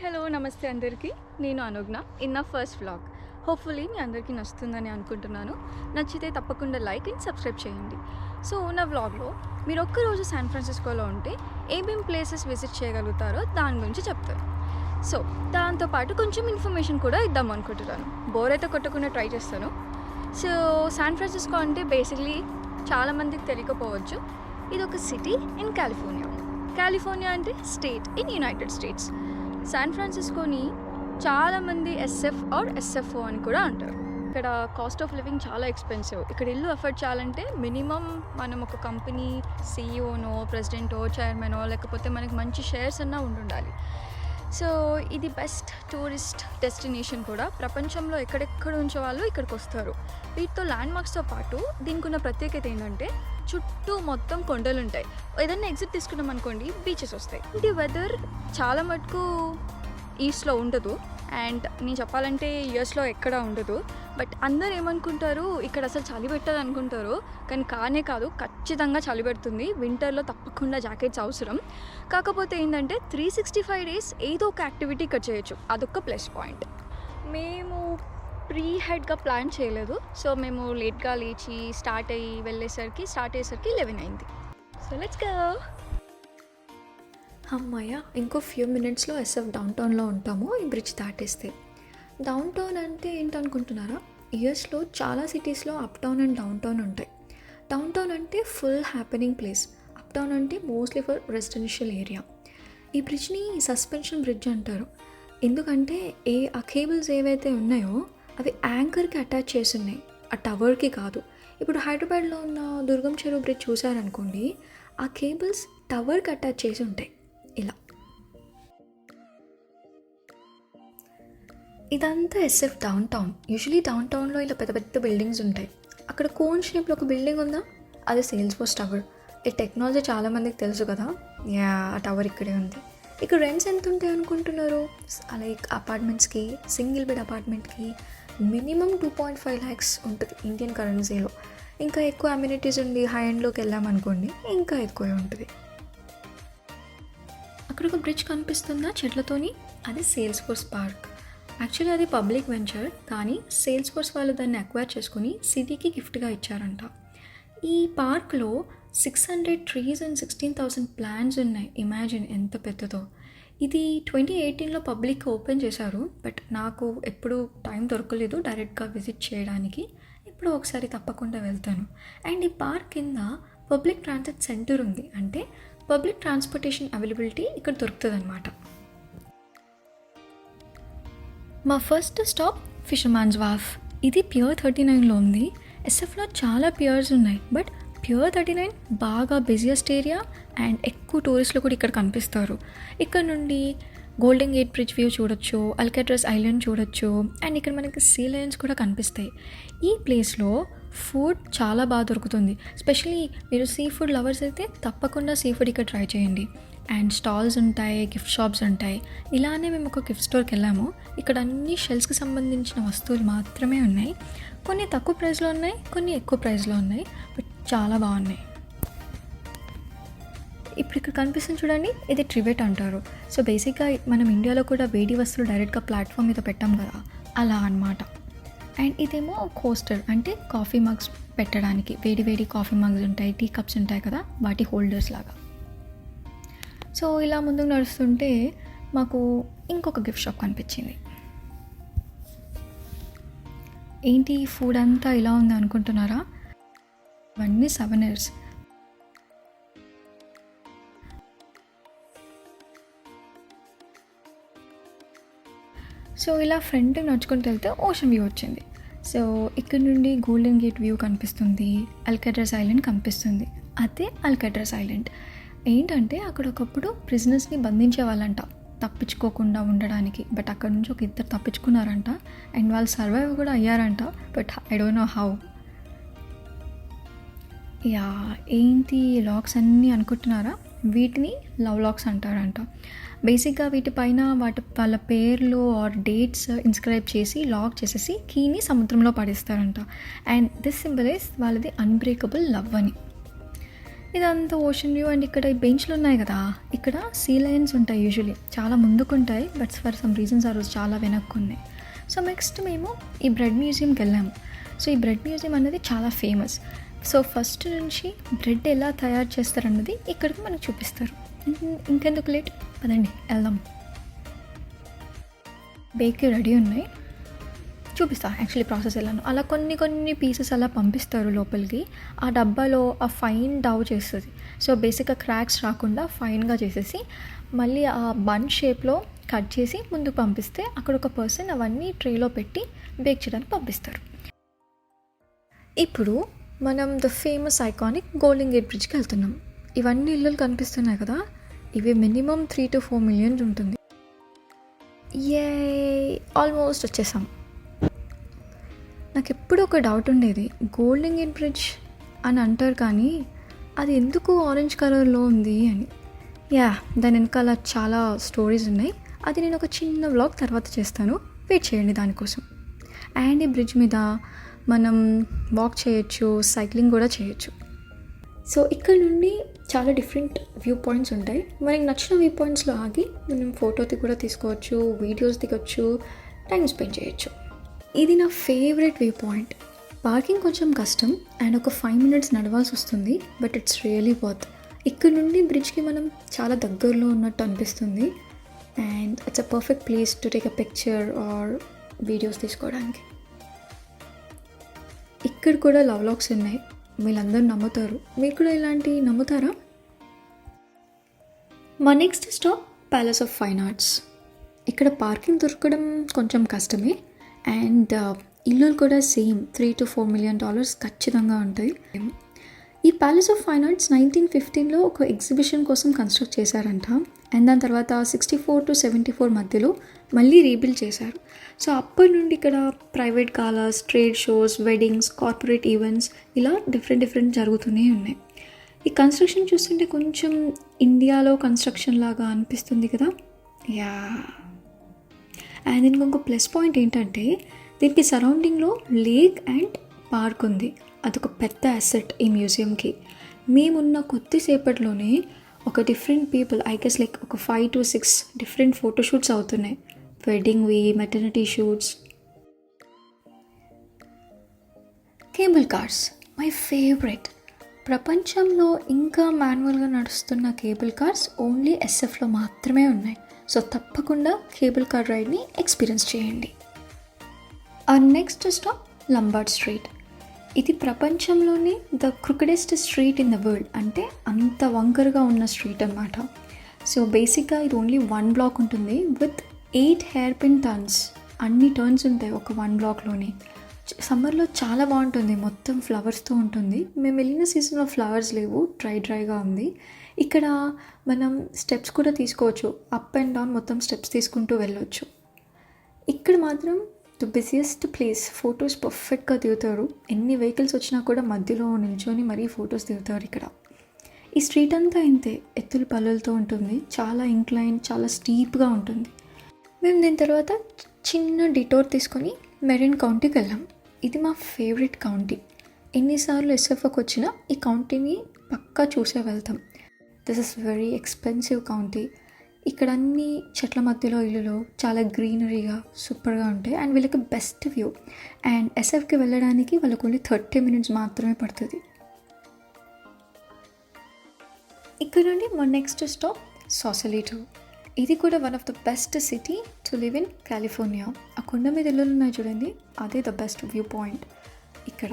Hello నమస్తే అందరికీ. నేను అనుజ్ఞ. ఇన్ నా ఫస్ట్ వ్లాగ్. హోప్ఫుల్లీ మీ అందరికీ నచ్చుతుందని అనుకుంటున్నాను. నచ్చితే తప్పకుండా లైక్ అండ్ సబ్స్క్రైబ్ చేయండి. సో నా వ్లాగ్లో మీరు ఒక్కరోజు శాన్ ఫ్రాన్సిస్కోలో ఉంటే ఏమేం ప్లేసెస్ విజిట్ చేయగలుగుతారో దాని గురించి చెప్తాను. సో దాంతోపాటు కొంచెం ఇన్ఫర్మేషన్ కూడా ఇద్దాం అనుకుంటున్నాను. బోర్ అయితే కొట్టకుండా ట్రై చేస్తాను. సో శాన్ ఫ్రాన్సిస్కో అంటే బేసిక్లీ చాలామందికి తెలియకపోవచ్చు, ఇది ఒక సిటీ ఇన్ కాలిఫోర్నియా. కాలిఫోర్నియా అంటే state in United States. San ఫ్రాన్సిస్కోని చాలామంది ఎస్ఎఫ్ ఆర్ ఎస్ఎఫ్ఓ అని కూడా అంటారు. ఇక్కడ కాస్ట్ ఆఫ్ లివింగ్ చాలా ఎక్స్పెన్సివ్. ఇక్కడ ఇల్లు అఫోర్డ్ చేయాలంటే మినిమం మనం ఒక కంపెనీ సీఈఓనో ప్రెసిడెంటో చైర్మనో లేకపోతే మనకి మంచి షేర్స్ అన్నా ఉండాలి. సో ఇది బెస్ట్ టూరిస్ట్ డెస్టినేషన్ కూడా. ప్రపంచంలో ఎక్కడెక్కడ ఉంచే వాళ్ళు ఇక్కడికి వస్తారు. వీటితో ల్యాండ్ మార్క్స్తో పాటు దీనికి ఉన్న ప్రత్యేకత ఏంటంటే చుట్టూ మొత్తం కొండలు ఉంటాయి. ఏదైనా ఎగ్జిట్ తీసుకున్నాం అనుకోండి, బీచెస్ వస్తాయి. ఇది వెదర్ చాలా మటుకు ఈస్ట్లో ఉండదు, అండ్ నేను చెప్పాలంటే యూఎస్లో ఎక్కడా ఉండదు. బట్ అందరు ఏమనుకుంటారు, ఇక్కడ అసలు చలి పెట్టదు అనుకుంటారు, కానీ కానే కాదు, ఖచ్చితంగా చలి పెడుతుంది. వింటర్లో తప్పకుండా జాకెట్స్ అవసరం. కాకపోతే ఏంటంటే 365 days ఏదో ఒక యాక్టివిటీ ఇక్కడ చేయొచ్చు. అదొక ప్లస్ పాయింట్. మేము హెడ్గా ప్లాన్ చేయలేదు. సో మేము లేట్గా లేచి స్టార్ట్ అయ్యేసరికి 11 అయింది. So let's go. అమ్మాయ, ఇంకో ఫ్యూ మినిట్స్లో ఎస్ఎఫ్ డౌన్ టౌన్లో ఉంటాము. ఈ బ్రిడ్జ్ దాటేస్తే. డౌన్ టౌన్ అంటే ఏంటనుకుంటున్నారా? యూఎస్లో చాలా సిటీస్లో up town and down town ఉంటాయి. డౌన్ టౌన్ అంటే full happening place, up town అంటే మోస్ట్లీ ఫర్ రెసిడెన్షియల్ ఏరియా. ఈ బ్రిడ్జ్ని సస్పెన్షన్ బ్రిడ్జ్ అంటారు. ఎందుకంటే ఆ కేబుల్స్ ఏవైతే ఉన్నాయో అవి యాంకర్కి అటాచ్ చేసి ఉన్నాయి, ఆ టవర్కి కాదు. ఇప్పుడు హైదరాబాద్లో ఉన్న దుర్గం చెరువు బ్రిడ్జ్ చూసారనుకోండి, ఆ కేబుల్స్ టవర్కి అటాచ్ చేసి ఉంటాయి. ఇలా ఇదంతా SF down town. Usually down టౌన్లో ఇలా పెద్ద పెద్ద బిల్డింగ్స్ ఉంటాయి. అక్కడ కోన్ షేప్లో ఒక బిల్డింగ్ ఉందా, అది సేల్స్ ఫోర్స్ టవర్. ఈ టెక్నాలజీ చాలామందికి తెలుసు కదా. ఆ టవర్ ఇక్కడే ఉంది. ఇక్కడ రెంట్స్ ఎంత ఉంటాయి అనుకుంటున్నారు? లైక్ అపార్ట్మెంట్స్కి, సింగిల్ బెడ్ అపార్ట్మెంట్కి మినిమం 2.5 lakhs ఉంటుంది ఇండియన్ కరెన్సీలో. ఇంకా ఎక్కువ అమ్యూనిటీస్ ఉండి హై ఎండ్లోకి వెళ్ళామనుకోండి, ఇంకా ఎక్కువే ఉంటుంది. అక్కడ ఒక బ్రిడ్జ్ కనిపిస్తుందా చెట్లతోని, అది సేల్స్ ఫోర్స్ పార్క్. యాక్చువల్లీ అది పబ్లిక్ వెంచర్, కానీ సేల్స్ ఫోర్స్ వాళ్ళు దాన్ని అక్వైర్ చేసుకుని సిటీకి గిఫ్ట్గా ఇచ్చారంట. ఈ పార్క్లో 600 trees and 16,000 plants ఉన్నాయి. ఇమాజిన్ ఎంత పెద్దదో. ఇది 2018లో పబ్లిక్ ఓపెన్ చేశారు. బట్ నాకు ఎప్పుడు టైం దొరకలేదు డైరెక్ట్గా విజిట్ చేయడానికి. ఇప్పుడు ఒకసారి తప్పకుండా వెళ్తాను. అండ్ ఈ పార్క్ కింద పబ్లిక్ ట్రాన్సిట్ సెంటర్ ఉంది. అంటే పబ్లిక్ ట్రాన్స్పోర్టేషన్ అవైలబిలిటీ ఇక్కడ దొరుకుతుంది అనమాట. మా ఫస్ట్ స్టాప్ ఫిషర్మ్యాన్స్ వార్ఫ్. ఇది పియర్ 39లో ఉంది. ఎస్ఎఫ్లో చాలా పియర్స్ ఉన్నాయి, బట్ పియర్ 39 బాగా బిజియెస్ట్ ఏరియా అండ్ ఎక్కువ టూరిస్టులు కూడా ఇక్కడ కనిపిస్తారు. ఇక్కడ నుండి గోల్డెన్ గేట్ బ్రిడ్జ్ వ్యూ చూడొచ్చు, అల్కాట్రస్ ఐలాండ్ చూడొచ్చు, అండ్ ఇక్కడ మనకి సీ లయన్స్ కూడా కనిపిస్తాయి. ఈ ప్లేస్లో ఫుడ్ చాలా బాగా దొరుకుతుంది. ఎస్పెషలీ మీరు సీ ఫుడ్ లవర్స్ అయితే తప్పకుండా సీ ఫుడ్ ఇక్కడ ట్రై చేయండి. అండ్ స్టాల్స్ ఉంటాయి, గిఫ్ట్ షాప్స్ ఉంటాయి. ఇలానే మేము ఒక గిఫ్ట్ స్టోర్కి వెళ్ళాము. ఇక్కడ అన్ని షెల్స్కి సంబంధించిన వస్తువులు మాత్రమే ఉన్నాయి. కొన్ని తక్కువ ప్రైస్లో ఉన్నాయి, కొన్ని ఎక్కువ ప్రైస్లో ఉన్నాయి, బట్ చాలా బాగున్నాయి. ఇప్పుడు ఇక్కడ కనిపిస్తుంది చూడండి, ఇది ట్రివెట్ అంటారు. సో బేసిక్గా మనం ఇండియాలో కూడా వేడి వస్తువులు డైరెక్ట్గా ప్లాట్ఫామ్ మీద పెట్టాం కదా, అలా అన్నమాట. అండ్ ఇదేమో కోస్టర్, అంటే కాఫీ మగ్స్ పెట్టడానికి. వేడి వేడి కాఫీ మగ్స్ ఉంటాయి, టీ కప్స్ ఉంటాయి కదా, వాటి హోల్డర్స్ లాగా. సో ఇలా ముందుకు నడుస్తుంటే మాకు ఇంకొక గిఫ్ట్ షాప్ కనిపించింది. ఏంటి ఫుడ్ అంతా ఇలా ఉంది అనుకుంటున్నారా? ఇవన్నీ సవెనర్స్. సో ఇలా ఫ్రంట్ నడుచుకుంటూ వెళ్తే ఓషన్ వ్యూ వచ్చింది. సో ఇక్కడ నుండి గోల్డెన్ గేట్ వ్యూ కనిపిస్తుంది, అల్కాట్రస్ ఐలాండ్ కనిపిస్తుంది. అదే అల్కాట్రస్ ఐలాండ్. ఏంటంటే అక్కడ ఒకప్పుడు ప్రిజనర్స్ని బంధించే వాళ్ళంట తప్పించుకోకుండా ఉండడానికి. బట్ అక్కడ నుంచి ఒక ఇద్దరు తప్పించుకున్నారంట, అండ్ వాళ్ళు సర్వైవ్ కూడా అయ్యారంట. But I don't know how. Yeah, ఏంటి లాక్స్ అన్నీ అనుకుంటున్నారా? వీటిని లవ్ లాక్స్ అంటారంట. బేసిక్గా వీటిపైన వాళ్ళ పేర్లు ఆర్ డేట్స్ ఇన్స్క్రైబ్ చేసి లాక్ చేసేసి కీని సముద్రంలో పడేస్తారంట. అండ్ దిస్ సింబలైజ్ వాళ్ళది అన్బ్రేకబుల్ లవ్ అని. ఇదంతా ఓషన్ వ్యూ. అండ్ ఇక్కడ ఈ బెంచ్లు ఉన్నాయి కదా, ఇక్కడ సీ లయన్స్ ఉంటాయి యూజువలీ, చాలా ముందుకుంటాయి, బట్ ఫర్ సమ్ రీజన్స్ ఆ రోజు చాలా వెనక్కు ఉన్నాయి. సో నెక్స్ట్ మేము ఈ బ్రెడ్ మ్యూజియంకి వెళ్ళాము. సో ఈ బ్రెడ్ మ్యూజియం అనేది చాలా ఫేమస్. సో ఫస్ట్ నుంచి బ్రెడ్ ఎలా తయారు చేస్తారన్నది ఇక్కడికి మనకు చూపిస్తారు. ఇంకెందుకు లేట్, పదండి వెళ్దాం. బేకరీ రెడీ ఉన్నాయి, చూపిస్తా యాక్చువల్లీ ప్రాసెస్ ఎలానో. అలా కొన్ని పీసెస్ అలా పంపిస్తారు లోపలికి. ఆ డబ్బాలో ఆ ఫైన్ డవ్ చేస్తుంది. సో బేసిక్గా క్రాక్స్ రాకుండా ఫైన్గా చేసేసి మళ్ళీ ఆ బన్ షేప్లో కట్ చేసి ముందుకు పంపిస్తే అక్కడ ఒక పర్సన్ అవన్నీ ట్రేలో పెట్టి బేక్ చేయడానికి పంపిస్తారు. ఇప్పుడు మనం the famous iconic Golden Gate బ్రిడ్జ్కి వెళ్తున్నాం. ఇవన్నీ ఇల్లులు కనిపిస్తున్నాయి కదా, ఇవి మినిమం 3 to 4 million ఉంటుంది. ఏ ఆల్మోస్ట్ వచ్చేసాం. నాకు ఎప్పుడు ఒక డౌట్ ఉండేది, గోల్డెన్ గేట్ బ్రిడ్జ్ అని అంటారు కానీ అది ఎందుకు ఆరెంజ్ కలర్లో ఉంది అని. దాని వెనకాల చాలా స్టోరీస్ ఉన్నాయి. అది నేను ఒక చిన్న వ్లాగ్ తర్వాత చేస్తాను, వెయిట్ చేయండి దానికోసం. అండ్ ఈ బ్రిడ్జ్ మీద మనం వాక్ చేయొచ్చు, సైక్లింగ్ కూడా చేయొచ్చు. సో ఇక్కడ నుండి చాలా డిఫరెంట్ వ్యూ పాయింట్స్ ఉంటాయి. మనకి నచ్చిన వ్యూ పాయింట్స్లో ఆగి మనం ఫోటో కూడా తీసుకోవచ్చు, వీడియోస్ దిగొచ్చు, టైం స్పెండ్ చేయొచ్చు. ఇది నా ఫేవరెట్ వ్యూ పాయింట్. పార్కింగ్ కొంచెం కష్టం అండ్ ఒక 5 minutes నడవాల్సి వస్తుంది, బట్ ఇట్స్ రియలీ వర్త్. ఇక్కడ నుండి బ్రిడ్జ్కి మనం చాలా దగ్గరలో ఉన్నట్టు అనిపిస్తుంది. And it's a perfect place to take a picture are videos తీసుకోవడానికి. ఇక్కడ కూడా లవ్ లాక్స్ ఉన్నాయి, వీళ్ళందరూ నమ్ముతారు. మీరు కూడా ఇలాంటివి నమ్ముతారా? మా next stop palace of fine arts. ఇక్కడ పార్కింగ్ దొరకడం కొంచెం కష్టమే. అండ్ ఇల్లులు కూడా సేమ్ $3 to 4 million ఖచ్చితంగా ఉంటాయి. ఈ ప్యాలెస్ ఆఫ్ ఫైన్ ఆర్ట్స్ 1915లో ఒక ఎగ్జిబిషన్ కోసం కన్స్ట్రక్ట్ చేశారంట. అండ్ దాని తర్వాత 64 to 74 మధ్యలో మళ్ళీ రీబిల్డ్ చేశారు. సో అప్పటి నుండి ఇక్కడ private galas, trade shows, weddings, corporate events ఇలా డిఫరెంట్ జరుగుతూనే ఉన్నాయి. ఈ కన్స్ట్రక్షన్ చూస్తుంటే కొంచెం ఇండియాలో కన్స్ట్రక్షన్ లాగా అనిపిస్తుంది కదా. అండ్ ఇంకొక ప్లస్ పాయింట్ ఏంటంటే దీనికి సరౌండింగ్లో లేక్ అండ్ పార్క్ ఉంది. అదొక పెద్ద అసెట్ ఈ మ్యూజియంకి. మేమున్న కొద్దిసేపట్లోనే ఒక different people, I guess like ఒక 5 to 6 డిఫరెంట్ ఫోటోషూట్స్ అవుతున్నాయి. వెడ్డింగ్వి, maternity shoots. Cable cars my favourite. ప్రపంచంలో ఇంకా మాన్యువల్గా నడుస్తున్న కేబుల్ కార్స్ ఓన్లీ ఎస్ఎఫ్లో మాత్రమే ఉన్నాయి. సో తప్పకుండా కేబుల్ కార్ రైడ్ని ఎక్స్పీరియన్స్ చేయండి. ఆ నెక్స్ట్ స్టాప్ లంబార్డ్ స్ట్రీట్. ఇది ప్రపంచంలోనే the crookedest street in the world. అంటే అంత వంకరగా ఉన్న స్ట్రీట్ అన్నమాట. సో బేసిక్గా ఇది ఓన్లీ 1 block ఉంటుంది విత్ 8 hairpin టర్న్స్. అన్ని టర్న్స్ ఉంటాయి ఒక 1 blockలోనే. సమ్మర్లో చాలా బాగుంటుంది, మొత్తం ఫ్లవర్స్తో ఉంటుంది. మేము వెళ్ళిన సీజన్లో ఫ్లవర్స్ లేవు, డ్రైగా ఉంది. ఇక్కడ మనం స్టెప్స్ కూడా తీసుకోవచ్చు, అప్ అండ్ డౌన్ మొత్తం స్టెప్స్ తీసుకుంటూ వెళ్ళొచ్చు. ఇక్కడ మాత్రం ద బిజియెస్ట్ ప్లేస్. ఫొటోస్ పర్ఫెక్ట్గా దిగుతారు. ఎన్ని వెహికల్స్ వచ్చినా కూడా మధ్యలో నిల్చొని మరీ ఫొటోస్ దిగుతారు ఇక్కడ. ఈ స్ట్రీట్ అంతా ఇంతే, ఎత్తుల పల్లెలతో ఉంటుంది, చాలా ఇంక్లైన్, చాలా స్టీప్గా ఉంటుంది. మేము దీని తర్వాత చిన్న డిటోర్ తీసుకొని మెరిన్ కౌంటీకి వెళ్ళాం. ఇది మా ఫేవరెట్ కౌంటీ. ఎన్నిసార్లు ఎస్ఎఫ్కి వచ్చినా ఈ కౌంటీని పక్కా చూసే వెళ్తాం. This is very expensive county. ఇక్కడ అన్ని చెట్ల మధ్యలో ఇల్లులు, చాలా గ్రీనరీగా సూపర్గా ఉంటాయి. అండ్ వీళ్ళకి బెస్ట్ వ్యూ. అండ్ ఎస్ఎఫ్కి వెళ్ళడానికి వాళ్ళకు ఓన్లీ 30 minutes మాత్రమే పడుతుంది. ఇక్కడ నుండి మా నెక్స్ట్ స్టాప్ సాసలిటో. ఇది కూడా one of the best city to live in California. ఆ కొండ మీద ఇల్లులు ఉన్నాయి చూడండి, అదే ద బెస్ట్ వ్యూ పాయింట్ ఇక్కడ.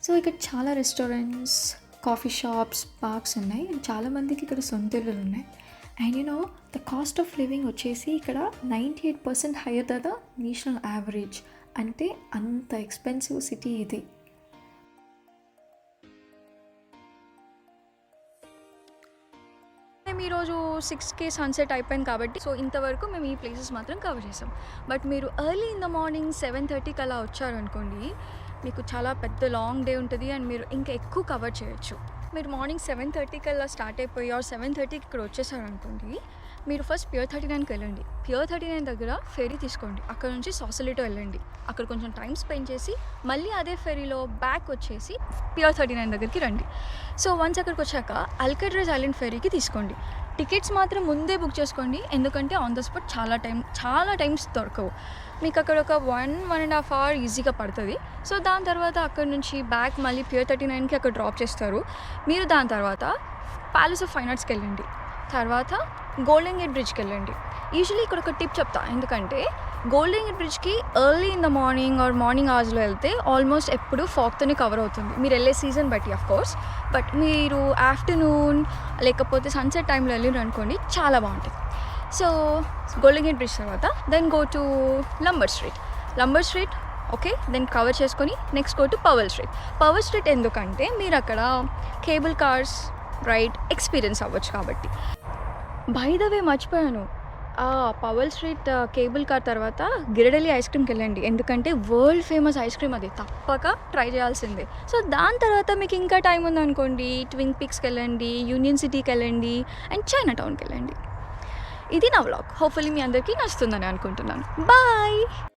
సో ఇక్కడ చాలా రెస్టారెంట్స్, కాఫీ షాప్స్, పార్క్స్ ఉన్నాయి. అండ్ చాలామందికి ఇక్కడ సొంత ఇల్లులు ఉన్నాయి. And the cost of living వచ్చేసి ఇక్కడ 98% హయ్యర్ ద నేషనల్ యావరేజ్. అంటే అంత ఎక్స్పెన్సివ్ సిటీ ఇది. మేము ఈరోజు 6కి సన్సెట్ అయిపోయింది కాబట్టి సో ఇంతవరకు మేము ఈ ప్లేసెస్ మాత్రం కవర్ చేసాం. బట్ మీరు ఎర్లీ ఇన్ ద మార్నింగ్ 7:30కి అలా వచ్చారనుకోండి, మీకు చాలా పెద్ద లాంగ్ డే ఉంటుంది అండ్ మీరు ఇంకా ఎక్కువ కవర్ చేయొచ్చు. మీరు మార్నింగ్ 7:30 కల్లా స్టార్ట్ అయిపోయి 7:30కి ఇక్కడ వచ్చేసారనుకోండి, మీరు ఫస్ట్ పియర్ 39కి వెళ్ళండి. పియర్ 39 దగ్గర ఫెరీ తీసుకోండి. అక్కడ నుంచి సాసలిటో వెళ్ళండి. అక్కడ కొంచెం టైం స్పెండ్ చేసి మళ్ళీ అదే ఫెరీలో బ్యాక్ వచ్చేసి పియర్ 39 దగ్గరికి రండి. సో వన్స్ అక్కడికి వచ్చాక అల్కట్రాజ్ ఐలాండ్ ఫెరీకి తీసుకోండి. టికెట్స్ మాత్రం ముందే బుక్ చేసుకోండి, ఎందుకంటే ఆన్ ద స్పాట్ చాలా టైమ్స్ దొరకవు. మీకు అక్కడ ఒక 1.5 అవర్ ఈజీగా పడుతుంది. సో దాని తర్వాత అక్కడ నుంచి బ్యాక్ మళ్ళీ పియర్ 39కి అక్కడ డ్రాప్ చేస్తారు. మీరు దాని తర్వాత ప్యాలెస్ ఆఫ్ ఫైన్ ఆర్ట్స్కి వెళ్ళండి. తర్వాత గోల్డెన్ గేట్ బ్రిడ్జ్కి వెళ్ళండి. యూజువలీ ఇక్కడ ఒక టిప్ చెప్తా, ఎందుకంటే గోల్డెన్ గేట్ బ్రిడ్జ్కి ఎర్లీ ఇన్ ద మార్నింగ్ అవర్స్లో వెళ్తే ఆల్మోస్ట్ ఎప్పుడు ఫాగ్తోనే కవర్ అవుతుంది, మీరు వెళ్ళే సీజన్ బట్టి ఆఫ్ కోర్స్. బట్ మీరు ఆఫ్టర్నూన్ లేకపోతే సన్సెట్ టైంలో వెళ్ళిండ్రు అనుకోండి, చాలా బాగుంటుంది. సో గోల్డెన్ గేట్ బ్రిడ్జ్ తర్వాత then go to Lombard Street. Okay, then cover చేసుకొని next go to Powell Street ఎందుకంటే మీరు అక్కడ కేబుల్ కార్స్ రైడ్ ఎక్స్పీరియన్స్ అవ్వచ్చు కాబట్టి. బై ద వే మర్చిపోయాను, పవర్ స్ట్రీట్ కేబుల్ కార్ తర్వాత గిరిడలి ఐస్ క్రీమ్కి వెళ్ళండి, ఎందుకంటే వరల్డ్ ఫేమస్ ఐస్ క్రీమ్ అది, తప్పక ట్రై చేయాల్సిందే. సో దాని తర్వాత మీకు ఇంకా టైం ఉందనుకోండి, ట్విన్ పీక్స్కి వెళ్ళండి, యూనియన్ సిటీకి వెళ్ళండి అండ్ చైనా టౌన్కి వెళ్ళండి. ఇది నా వ్లాగ్. హోప్ఫుల్లీ మీ అందరికీ నచ్చుతుందని అనుకుంటున్నాను. బాయ్.